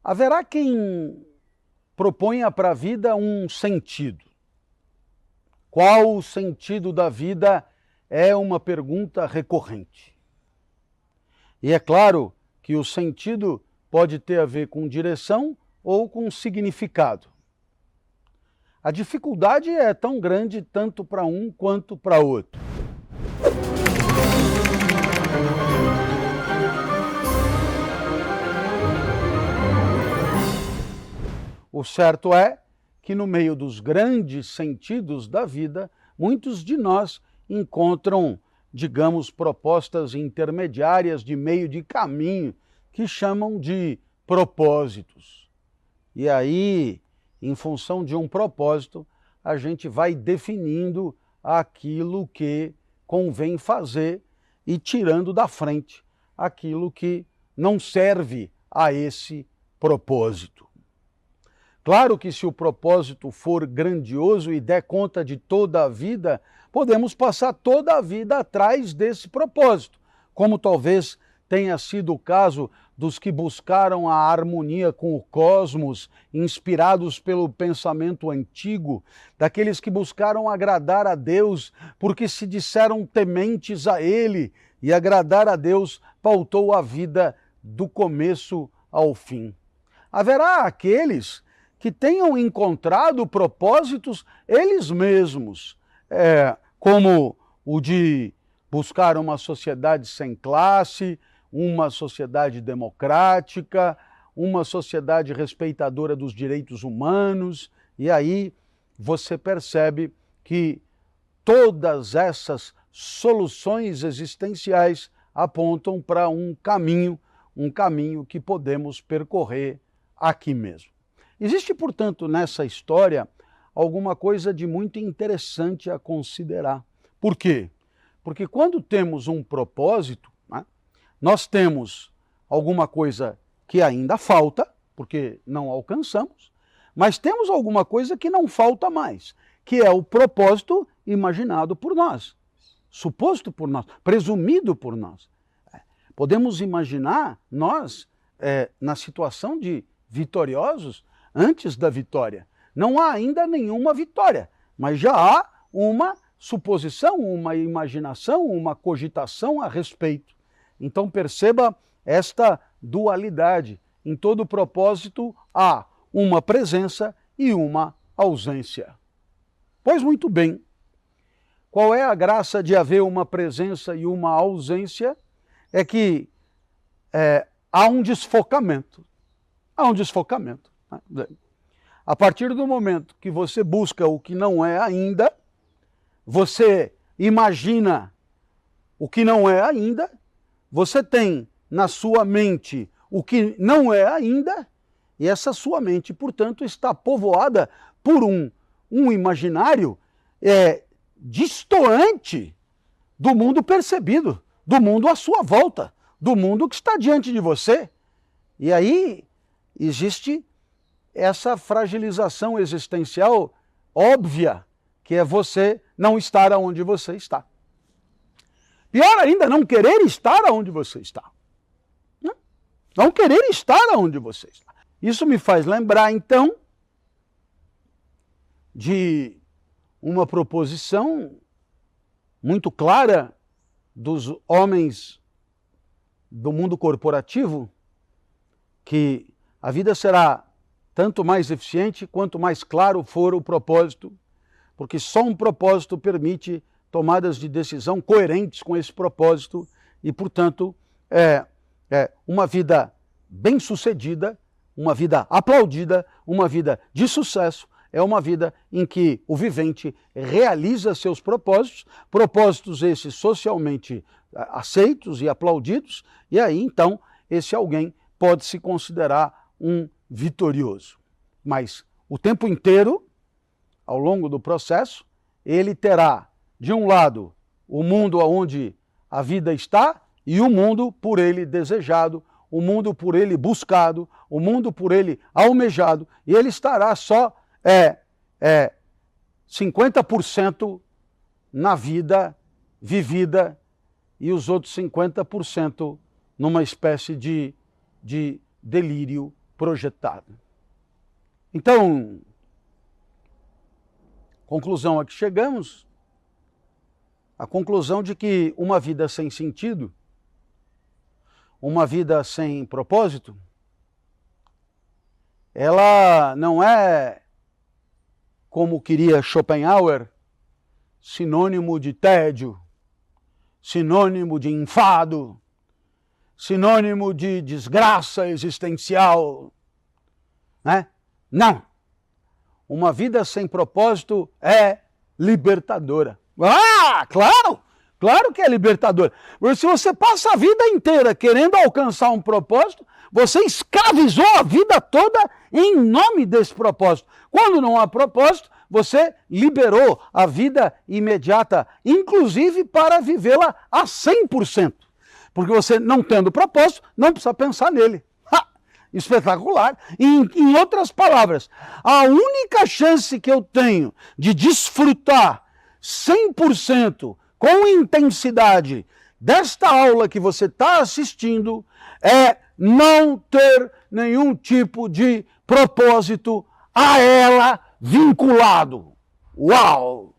Haverá quem proponha para a vida um sentido. Qual o sentido da vida é uma pergunta recorrente. E é claro que o sentido pode ter a ver com direção ou com significado. A dificuldade é tão grande tanto para um quanto para outro. O certo é que no meio dos grandes sentidos da vida, muitos de nós encontram, digamos, propostas intermediárias de meio de caminho que chamam de propósitos. E aí, em função de um propósito, a gente vai definindo aquilo que convém fazer e tirando da frente aquilo que não serve a esse propósito. Claro que se o propósito for grandioso e der conta de toda a vida, podemos passar toda a vida atrás desse propósito, como talvez tenha sido o caso dos que buscaram a harmonia com o cosmos, inspirados pelo pensamento antigo, daqueles que buscaram agradar a Deus porque se disseram tementes a Ele, e agradar a Deus pautou a vida do começo ao fim. Haverá aqueles que tenham encontrado propósitos eles mesmos, como o de buscar uma sociedade sem classe, uma sociedade democrática, uma sociedade respeitadora dos direitos humanos, e aí você percebe que todas essas soluções existenciais apontam para um caminho que podemos percorrer aqui mesmo. Existe, portanto, nessa história alguma coisa de muito interessante a considerar. Por quê? Porque quando temos um propósito, né, nós temos alguma coisa que ainda falta, porque não alcançamos, mas temos alguma coisa que não falta mais, que é o propósito imaginado por nós, suposto por nós, presumido por nós. Podemos imaginar nós, na situação de vitoriosos, antes da vitória. Não há ainda nenhuma vitória, mas já há uma suposição, uma imaginação, uma cogitação a respeito. Então perceba esta dualidade. Em todo propósito há uma presença e uma ausência. Pois muito bem, qual é a graça de haver uma presença e uma ausência? É que há um desfocamento. Há um desfocamento. A partir do momento que você busca o que não é ainda, você imagina o que não é ainda, você tem na sua mente o que não é ainda, e essa sua mente, portanto, está povoada por um imaginário distoante do mundo percebido, do mundo à sua volta, do mundo que está diante de você. E aí existe essa fragilização existencial óbvia, que é você não estar onde você está. Pior ainda, não querer estar onde você está. Não querer estar onde você está. Isso me faz lembrar, então, de uma proposição muito clara dos homens do mundo corporativo, que a vida será tanto mais eficiente quanto mais claro for o propósito, porque só um propósito permite tomadas de decisão coerentes com esse propósito e, portanto, uma vida bem-sucedida, uma vida aplaudida, uma vida de sucesso, é uma vida em que o vivente realiza seus propósitos, propósitos esses socialmente aceitos e aplaudidos, e aí, então, esse alguém pode se considerar um vitorioso. Mas o tempo inteiro, ao longo do processo, ele terá, de um lado, o mundo onde a vida está e o mundo por ele desejado, o mundo por ele buscado, o mundo por ele almejado, e ele estará só 50% na vida vivida e os outros 50% numa espécie de delírio projetado. Então, conclusão a que chegamos, a conclusão de que uma vida sem sentido, uma vida sem propósito, ela não é, como queria Schopenhauer, sinônimo de tédio, sinônimo de enfado, sinônimo de desgraça existencial, né? Não. Uma vida sem propósito é libertadora. Ah, claro! Claro que é libertadora. Porque se você passa a vida inteira querendo alcançar um propósito, você escravizou a vida toda em nome desse propósito. Quando não há propósito, você liberou a vida imediata, inclusive para vivê-la a 100%. Porque você, não tendo propósito, não precisa pensar nele. Ha! Espetacular. Em outras palavras, a única chance que eu tenho de desfrutar 100% com intensidade desta aula que você está assistindo é não ter nenhum tipo de propósito a ela vinculado. Uau!